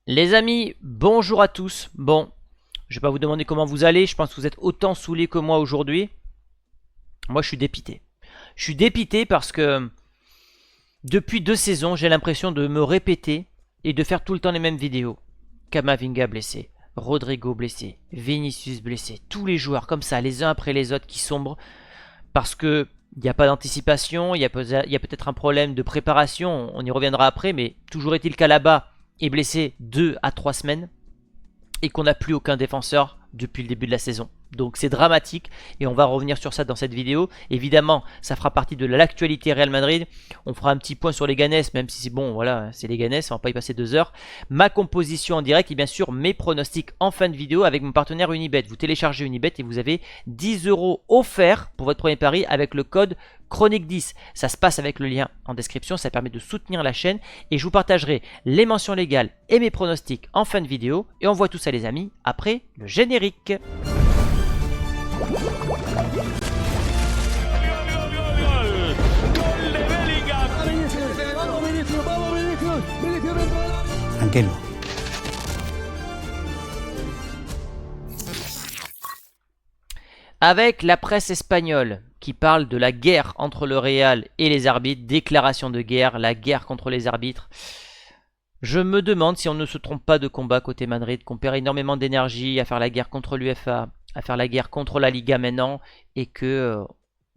Les amis, bonjour à tous. Bon, je vais pas vous demander comment vous allez. Je pense que vous êtes autant saoulés que moi aujourd'hui. Moi, je suis dépité. Je suis dépité parce que depuis 2 saisons, j'ai l'impression de me répéter et de faire tout le temps les mêmes vidéos. Camavinga blessé, Rodrigo blessé, Vinicius blessé. Tous les joueurs comme ça, les uns après les autres qui sombrent parce que il n'y a pas d'anticipation, il y a peut-être un problème de préparation. On y reviendra après, mais toujours est-il qu'Alaba est blessé 2 à 3 semaines et qu'on n'a plus aucun défenseur depuis le début de la saison. Donc c'est dramatique et on va revenir sur ça dans cette vidéo. Évidemment, ça fera partie de l'actualité Real Madrid. On fera un petit point sur les Ganes, même si c'est bon, voilà, c'est les Ganes, on va pas y passer 2 heures. Ma composition en direct et bien sûr mes pronostics en fin de vidéo avec mon partenaire Unibet. Vous téléchargez Unibet et vous avez 10 € offerts pour votre premier pari avec le code Chronique10. Ça se passe avec le lien en description, ça permet de soutenir la chaîne et je vous partagerai les mentions légales et mes pronostics en fin de vidéo. Et on voit tout ça les amis après le générique. Tranquilo. Avec la presse espagnole qui parle de la guerre entre le Real et les arbitres, déclaration de guerre, la guerre contre les arbitres. Je me demande si on ne se trompe pas de combat côté Madrid, qu'on perd énormément d'énergie à faire la guerre contre l'UEFA, à faire la guerre contre la Liga maintenant, et que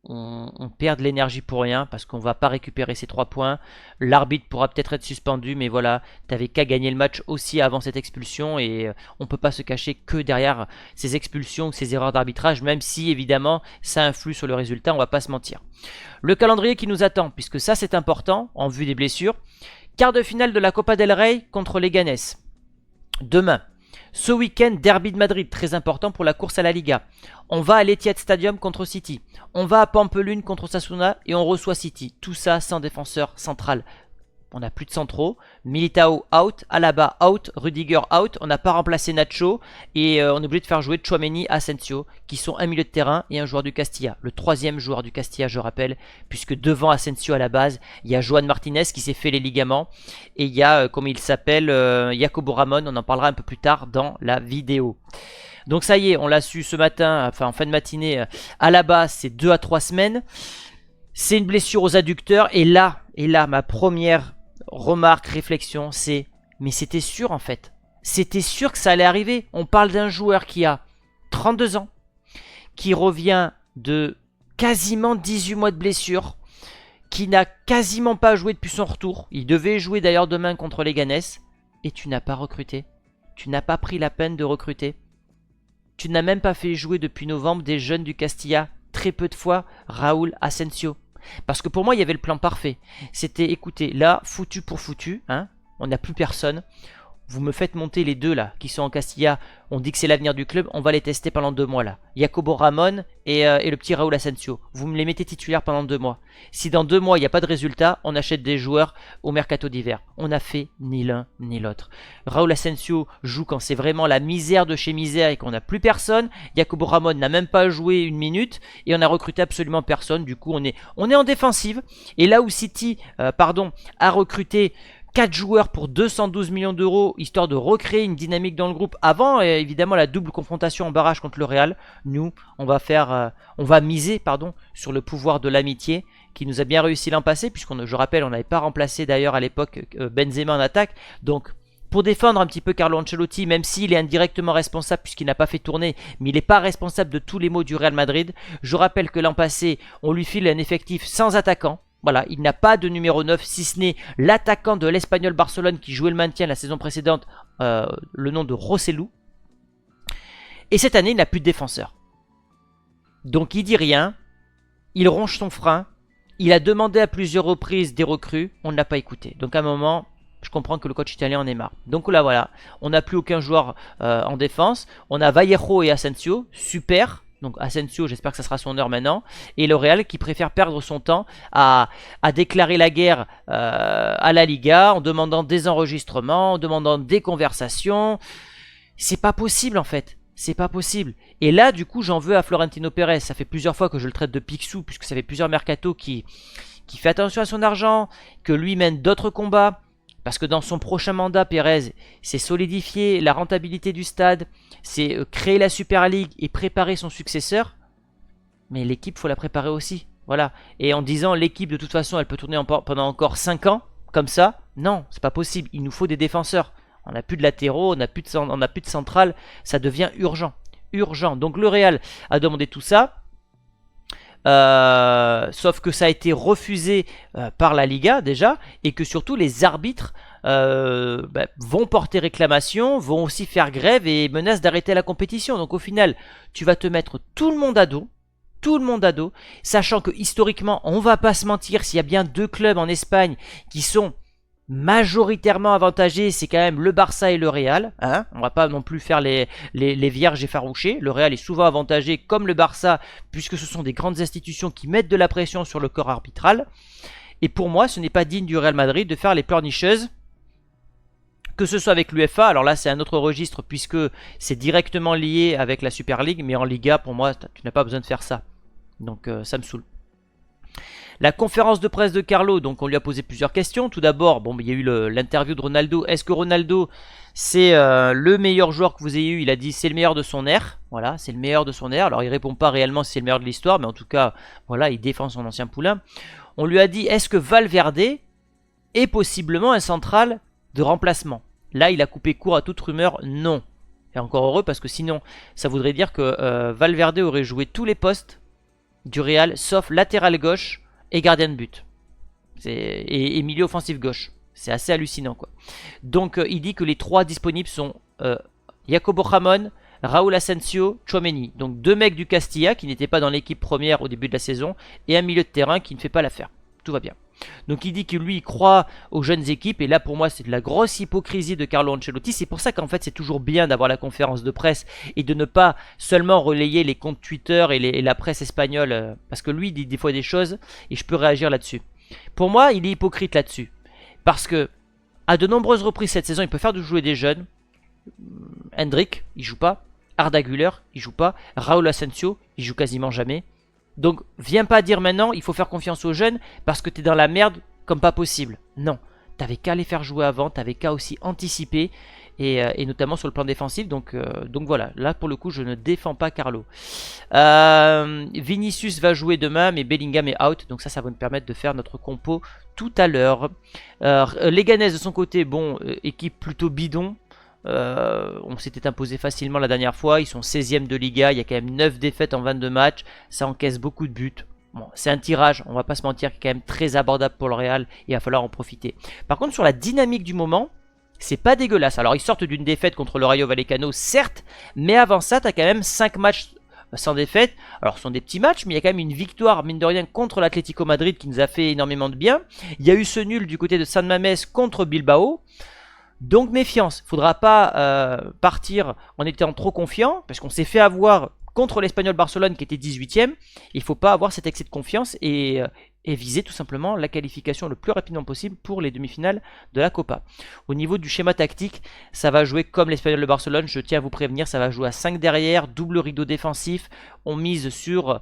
on perd de l'énergie pour rien, parce qu'on va pas récupérer ces 3 points. L'arbitre pourra peut-être être suspendu, mais voilà, t'avais qu'à gagner le match aussi avant cette expulsion, et on peut pas se cacher que derrière ces expulsions, ces erreurs d'arbitrage, même si évidemment ça influe sur le résultat, on va pas se mentir. Le calendrier qui nous attend, puisque ça c'est important, en vue des blessures. Quart de finale de la Copa del Rey contre les Ganes. Demain. Ce week-end, derby de Madrid, très important pour la course à la Liga. On va à l'Etihad Stadium contre City. On va à Pampelune contre Osasuna et on reçoit City. Tout ça sans défenseur central. On n'a plus de centraux. Militao out, Alaba out, Rudiger out. On n'a pas remplacé Nacho et on est obligé de faire jouer Tchouaméni, Asensio, qui sont un milieu de terrain et un joueur du Castilla. Le 3e joueur du Castilla, je rappelle, puisque devant Asensio à la base, il y a Joan Martinez qui s'est fait les ligaments et il y a, comme il s'appelle, Jacobo Ramon. On en parlera un peu plus tard dans la vidéo. Donc ça y est, on l'a su ce matin, enfin en fin de matinée, Alaba, c'est 2 à 3 semaines. C'est une blessure aux adducteurs et là, ma première remarque, réflexion, c'est mais c'était sûr en fait. C'était sûr que ça allait arriver. On parle d'un joueur qui a 32 ans, qui revient de quasiment 18 mois de blessure, qui n'a quasiment pas joué depuis son retour. Il devait jouer d'ailleurs demain contre les Ganes. Et tu n'as pas recruté. Tu n'as pas pris la peine de recruter. Tu n'as même pas fait jouer depuis novembre des jeunes du Castilla. Très peu de fois, Raúl Asensio. Parce que pour moi, il y avait le plan parfait. C'était, écoutez, là, foutu pour foutu, hein, on n'a plus personne. Vous me faites monter les deux là, qui sont en Castilla. On dit que c'est l'avenir du club, on va les tester pendant 2 mois là. Jacobo Ramon et le petit Raúl Asensio. Vous me les mettez titulaires pendant 2 mois. Si dans 2 mois, il n'y a pas de résultat, on achète des joueurs au mercato d'hiver. On n'a fait ni l'un ni l'autre. Raúl Asensio joue quand c'est vraiment la misère de chez misère et qu'on n'a plus personne. Jacobo Ramon n'a même pas joué 1 minute et on a recruté absolument personne. Du coup, on est en défensive. Et là où City a recruté 4 joueurs pour 212 millions d'euros, histoire de recréer une dynamique dans le groupe avant évidemment la double confrontation en barrage contre le Real. Nous, on va miser sur le pouvoir de l'amitié qui nous a bien réussi l'an passé, puisqu'on, je rappelle, on n'avait pas remplacé d'ailleurs à l'époque Benzema en attaque. Donc pour défendre un petit peu Carlo Ancelotti, même s'il est indirectement responsable puisqu'il n'a pas fait tourner, mais il n'est pas responsable de tous les maux du Real Madrid. Je rappelle que l'an passé, on lui file un effectif sans attaquant. Voilà, il n'a pas de numéro 9, si ce n'est l'attaquant de l'Espagnol Barcelone qui jouait le maintien la saison précédente, le nom de Rossellou. Et cette année, il n'a plus de défenseur. Donc il dit rien, il ronge son frein, il a demandé à plusieurs reprises des recrues, on ne l'a pas écouté. Donc à un moment, je comprends que le coach italien en est marre. Donc là voilà, on n'a plus aucun joueur en défense, on a Vallejo et Asensio, super. Donc Asensio, j'espère que ça sera son heure maintenant. Et le Real qui préfère perdre son temps à déclarer la guerre à la Liga en demandant des enregistrements, en demandant des conversations. C'est pas possible en fait. C'est pas possible. Et là, du coup, j'en veux à Florentino Pérez. Ça fait plusieurs fois que je le traite de Picsou, puisque ça fait plusieurs mercatos qui fait attention à son argent, que lui mène d'autres combats, Parce que dans son prochain mandat, Pérez, c'est solidifier la rentabilité du stade, c'est créer la Super League et préparer son successeur. Mais l'équipe, faut la préparer aussi. Voilà. Et en disant l'équipe, de toute façon, elle peut tourner pendant encore 5 ans, comme ça, non, c'est pas possible. Il nous faut des défenseurs. On n'a plus de latéraux, on n'a plus de centrale. Ça devient urgent. Urgent. Donc le Real a demandé tout ça. Sauf que ça a été refusé par la Liga déjà, et que surtout les arbitres vont porter réclamation, vont aussi faire grève et menacent d'arrêter la compétition. Donc au final, tu vas te mettre tout le monde à dos, sachant que historiquement, on va pas se mentir, s'il y a bien 2 clubs en Espagne qui sont majoritairement avantagés, c'est quand même le Barça et le Real. Hein, on va pas non plus faire les vierges effarouchées. Le Real est souvent avantagé comme le Barça, puisque ce sont des grandes institutions qui mettent de la pression sur le corps arbitral. Et pour moi, ce n'est pas digne du Real Madrid de faire les pleurnicheuses, que ce soit avec l'UEFA. Alors là, c'est un autre registre, puisque c'est directement lié avec la Super League. Mais en Liga, pour moi, tu n'as pas besoin de faire ça. Donc ça me saoule. La conférence de presse de Carlo, donc on lui a posé plusieurs questions. Tout d'abord, il y a eu l'interview de Ronaldo. Est-ce que Ronaldo, c'est le meilleur joueur que vous ayez eu? Il a dit c'est le meilleur de son ère. Voilà, c'est le meilleur de son ère. Alors il répond pas réellement si c'est le meilleur de l'histoire, mais en tout cas, voilà, il défend son ancien poulain. On lui a dit est-ce que Valverde est possiblement un central de remplacement? Là, il a coupé court à toute rumeur, non. Et encore heureux, parce que sinon, ça voudrait dire que Valverde aurait joué tous les postes du Real, sauf latéral gauche et gardien de but. Et milieu offensif gauche. C'est assez hallucinant, quoi. Donc il dit que les 3 disponibles sont Jacobo Ramon, Raúl Asensio, Tchouaméni. Donc 2 mecs du Castilla qui n'étaient pas dans l'équipe première au début de la saison, et un milieu de terrain qui ne fait pas l'affaire. Tout va bien. Donc il dit que lui il croit aux jeunes équipes, et là pour moi c'est de la grosse hypocrisie de Carlo Ancelotti. C'est pour ça qu'en fait c'est toujours bien d'avoir la conférence de presse et de ne pas seulement relayer les comptes Twitter et la presse espagnole, parce que lui il dit des fois des choses et je peux réagir là-dessus. Pour moi il est hypocrite là-dessus, parce que à de nombreuses reprises cette saison il peut faire de jouer des jeunes. Hendrik il joue pas, Arda Güler il joue pas, Raúl Asensio il joue quasiment jamais. Donc viens pas dire maintenant il faut faire confiance aux jeunes parce que t'es dans la merde comme pas possible. Non, t'avais qu'à les faire jouer avant, t'avais qu'à aussi anticiper, et notamment sur le plan défensif. Donc voilà, là pour le coup je ne défends pas Carlo. Vinicius va jouer demain, mais Bellingham est out, donc ça va nous permettre de faire notre compo tout à l'heure. Leganés de son côté, équipe plutôt bidon. On s'était imposé facilement la dernière fois. Ils sont 16e de Liga. Il y a quand même 9 défaites en 22 matchs. Ça encaisse beaucoup de buts. Bon, c'est un tirage, on va pas se mentir, qui est quand même très abordable pour le Real. Il va falloir en profiter. Par contre, sur la dynamique du moment, c'est pas dégueulasse. Alors, ils sortent d'une défaite contre le Rayo Vallecano, certes. Mais avant ça, tu as quand même 5 matchs sans défaite. Alors, ce sont des petits matchs, mais il y a quand même une victoire, mine de rien, contre l'Atlético Madrid qui nous a fait énormément de bien. Il y a eu ce nul du côté de San Mamés contre Bilbao. Donc méfiance, faudra pas partir en étant trop confiant, parce qu'on s'est fait avoir contre l'Espagnol Barcelone qui était 18ème. Il faut pas avoir cet excès de confiance et viser tout simplement la qualification le plus rapidement possible pour les demi-finales de la Copa. Au niveau du schéma tactique, ça va jouer comme l'Espagnol de Barcelone, je tiens à vous prévenir, ça va jouer à 5 derrière, double rideau défensif. On mise sur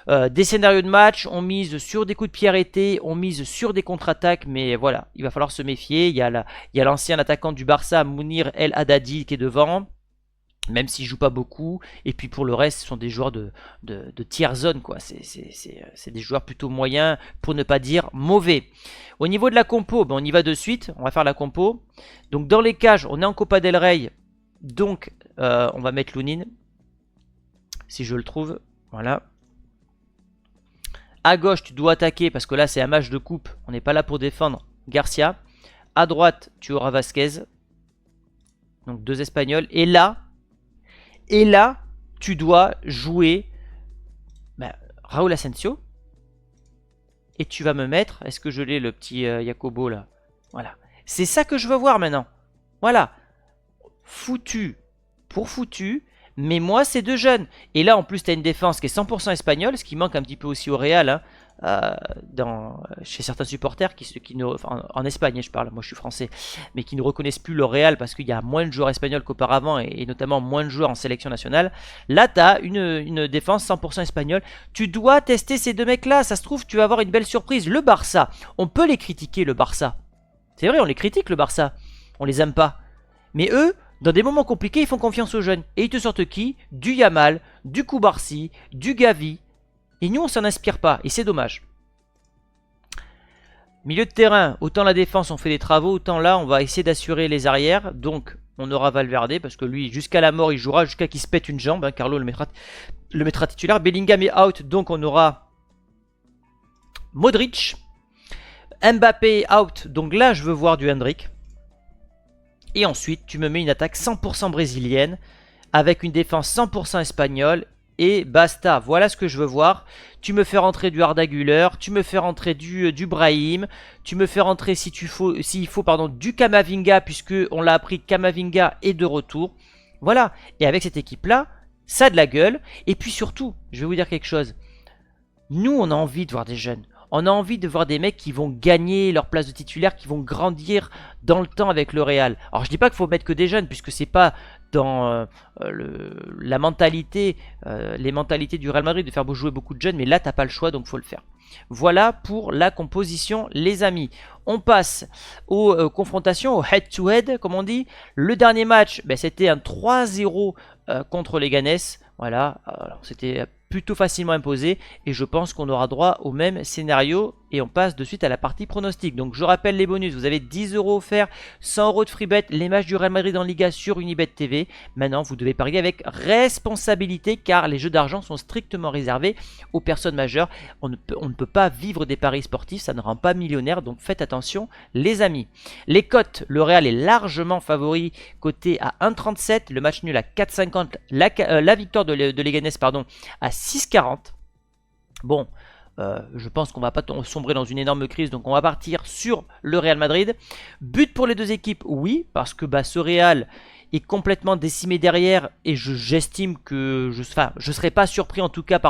des scénarios de match, on mise sur des coups de pied arrêtés, on mise sur des contre-attaques, mais voilà, il va falloir se méfier. Il y a l'ancien attaquant du Barça, Mounir El Haddadi, qui est devant, même s'il joue pas beaucoup. Et puis pour le reste, ce sont des joueurs de tiers zone, quoi. C'est des joueurs plutôt moyens, pour ne pas dire mauvais. Au niveau de la compo, on y va de suite. On va faire la compo. Donc dans les cages, on est en Copa del Rey. Donc on va mettre Lunin, si je le trouve. Voilà. À gauche, tu dois attaquer, parce que là c'est un match de coupe. On n'est pas là pour défendre. Garcia. À droite, tu auras Vasquez. Donc 2 Espagnols. Et là, tu dois jouer Raúl Asensio. Et tu vas me mettre... Est-ce que je l'ai, le petit Jacobo, là? Voilà. C'est ça que je veux voir maintenant. Voilà. Foutu pour foutu. Mais moi, c'est 2 jeunes. Et là, en plus, tu as une défense qui est 100% espagnole. Ce qui manque un petit peu aussi au Real. Hein. Chez certains supporters en Espagne je parle, moi je suis français, mais qui ne reconnaissent plus le Real parce qu'il y a moins de joueurs espagnols qu'auparavant, et notamment moins de joueurs en sélection nationale. Là tu as une défense 100% espagnole. Tu dois tester ces 2 mecs là, ça se trouve tu vas avoir une belle surprise. Le Barça, on peut les critiquer, le Barça, C'est vrai, on les critique le Barça. On les aime pas. Mais eux, dans des moments compliqués, ils font confiance aux jeunes. Et ils te sortent qui? Du Yamal, du Koubarsi, du Gavi. Et nous, on s'en inspire pas. Et c'est dommage. Milieu de terrain, autant la défense, on fait des travaux, autant là, on va essayer d'assurer les arrières. Donc, on aura Valverde, parce que lui, jusqu'à la mort, il jouera, jusqu'à qu'il se pète une jambe. Hein, Carlo le mettra titulaire. Bellingham est out, donc on aura Modric. Mbappé est out, donc là, je veux voir du Hendrick. Et ensuite, tu me mets une attaque 100% brésilienne, avec une défense 100% espagnole. Et basta, voilà ce que je veux voir. Tu me fais rentrer du Arda Güler, tu me fais rentrer du Brahim, tu me fais rentrer s'il faut du Camavinga, puisque on l'a appris, Camavinga est de retour. Voilà, et avec cette équipe-là, ça a de la gueule. Et puis surtout, je vais vous dire quelque chose. Nous, on a envie de voir des jeunes. On a envie de voir des mecs qui vont gagner leur place de titulaire, qui vont grandir dans le temps avec le Real. Alors je dis pas qu'il faut mettre que des jeunes, puisque c'est pas dans la mentalité, les mentalités du Real Madrid de faire jouer beaucoup de jeunes, mais là t'as pas le choix, donc faut le faire. Voilà pour la composition, les amis. On passe aux confrontations, au head-to-head, comme on dit. Le dernier match, c'était un 3-0 contre les Ganes. Voilà, c'était plutôt facilement imposé et je pense qu'on aura droit au même scénario et on passe de suite à la partie pronostic. Donc je rappelle les bonus, vous avez 10 € offerts, 100 € de free bet, les matchs du Real Madrid en Liga sur Unibet TV. Maintenant vous devez parier avec responsabilité car les jeux d'argent sont strictement réservés aux personnes majeures. On ne peut pas vivre des paris sportifs, ça ne rend pas millionnaire, donc faites attention les amis. Les cotes, le Real est largement favori, coté à 1,37, le match nul à 4,50, la victoire de Leganés à 6,40. Bon, je pense qu'on va pas sombrer dans une énorme crise, donc on va partir sur le Real Madrid. But pour les deux équipes, oui, parce que ce Real est complètement décimé derrière et j'estime que je serais pas surpris en tout cas,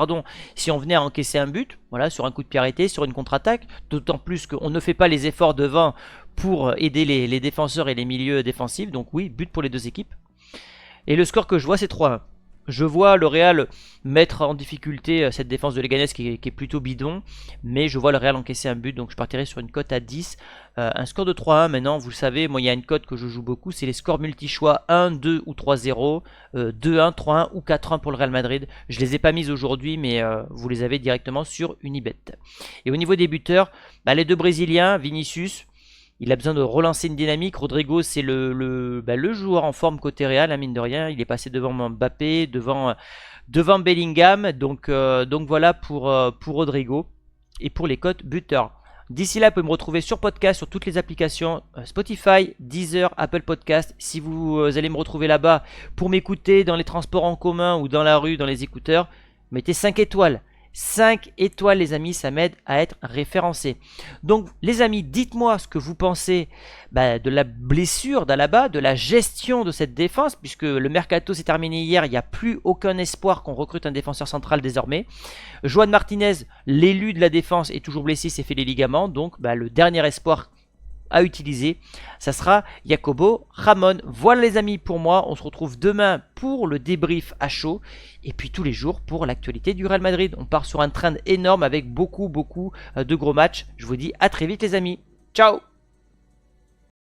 si on venait à encaisser un but, voilà, sur un coup de pied arrêté, sur une contre-attaque, d'autant plus qu'on ne fait pas les efforts devant pour aider les défenseurs et les milieux défensifs, donc oui, but pour les deux équipes. Et le score que je vois, c'est 3-1. Je vois le Real mettre en difficulté cette défense de Leganés qui est plutôt bidon, mais je vois le Real encaisser un but, donc je partirai sur une cote à 10. Un score de 3-1, maintenant vous le savez, moi il y a une cote que je joue beaucoup, c'est les scores multi-choix 1, 2 ou 3-0, 2-1, 3-1 ou 4-1 pour le Real Madrid. Je les ai pas mises aujourd'hui, mais vous les avez directement sur Unibet. Et au niveau des buteurs, les deux Brésiliens, Vinicius, il a besoin de relancer une dynamique. Rodrigo, c'est le joueur en forme côté Real, mine de rien. Il est passé devant Mbappé, devant Bellingham. Donc voilà pour Rodrigo. Et pour les cotes buteurs. D'ici là, vous pouvez me retrouver sur podcast, sur toutes les applications Spotify, Deezer, Apple Podcast. Si vous allez me retrouver là-bas pour m'écouter dans les transports en commun ou dans la rue, dans les écouteurs, mettez 5 étoiles. 5 étoiles les amis, ça m'aide à être référencé. Donc les amis, dites-moi ce que vous pensez de la blessure d'Alaba, de la gestion de cette défense, puisque le mercato s'est terminé hier, il n'y a plus aucun espoir qu'on recrute un défenseur central désormais. Juan Martinez, l'élu de la défense, est toujours blessé, s'est fait les ligaments, donc le dernier espoir à utiliser, ça sera Jacobo Ramon. Voilà les amis pour moi, on se retrouve demain pour le débrief à chaud et puis tous les jours pour l'actualité du Real Madrid. On part sur un trend énorme avec beaucoup de gros matchs. Je vous dis à très vite les amis, ciao.